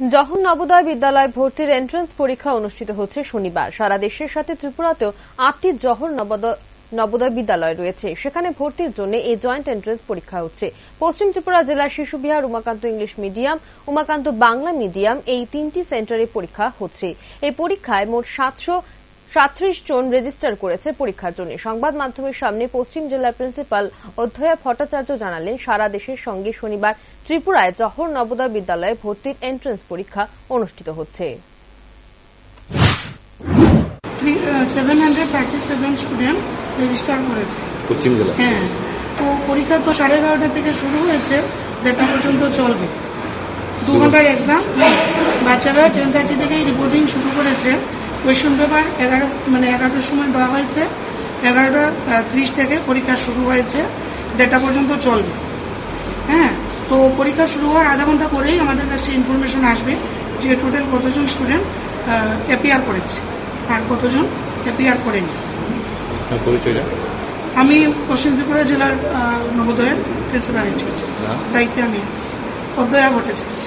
জহর নবোদয় বিদ্যালয় ভর্তির এন্ট্রান্স পরীক্ষা অনুষ্ঠিত হচ্ছে শনিবার। সারা দেশের সাথে ত্রিপুরাতেও 8টি জহর নবোদয় বিদ্যালয় রয়েছে, সেখানে ভর্তির জন্য এই জয়েন্ট এন্ট্রান্স পরীক্ষা হচ্ছে। পশ্চিম ত্রিপুরা জেলার শিশু Bihar, Umakanta English medium, Umakanta Bangla medium এই 3টি সেন্টারে পরীক্ষা হচ্ছে। এই পরীক্ষায় মোট 737 জন রেজিস্টার করেছে পরীক্ষার জন্য। সংবাদ মাধ্যমের সামনে পশ্চিম জেলার প্রিন্সিপাল অধ্যয়া ভট্টাচার্য জানালেন, সারা দেশের সঙ্গে শনিবার ত্রিপুরায় জহর নবোদয় বিদ্যালয়ে ভর্তির এন্ট্রান্স পরীক্ষা অনুষ্ঠিত হচ্ছে। 737 স্টুডেন্ট রেজিস্টার করেছে পশ্চিম জেলা। হ্যাঁ, তো পরীক্ষা তো 11:30 থেকে শুরু হয়েছে, 1:30 পর্যন্ত চলবে। 2 ঘন্টার এক্সাম। বাচ্চারা 10:30 থেকেই রিপোর্টিং শুরু করেছে। কোয়েশ্চেন পেপার 11টার সময় দেওয়া হয়েছে। 11:30 থেকে পরীক্ষা শুরু হয়েছে, 1:30 পর্যন্ত চলবে। হ্যাঁ, তো পরীক্ষা শুরু হওয়ার আধা ঘন্টা পরেই আমাদের কাছে ইনফরমেশন আসবে যে টোটাল কতজন স্টুডেন্ট অ্যাপিয়ার করেছে আর কতজন অ্যাপিয়ার করেনি। আমি পশ্চিম ত্রিপুরা জেলার নবোদয়ের প্রিন্সিপাল দায়িত্বে আমি আছি, অধ্যয়া ভট্টাচার্য।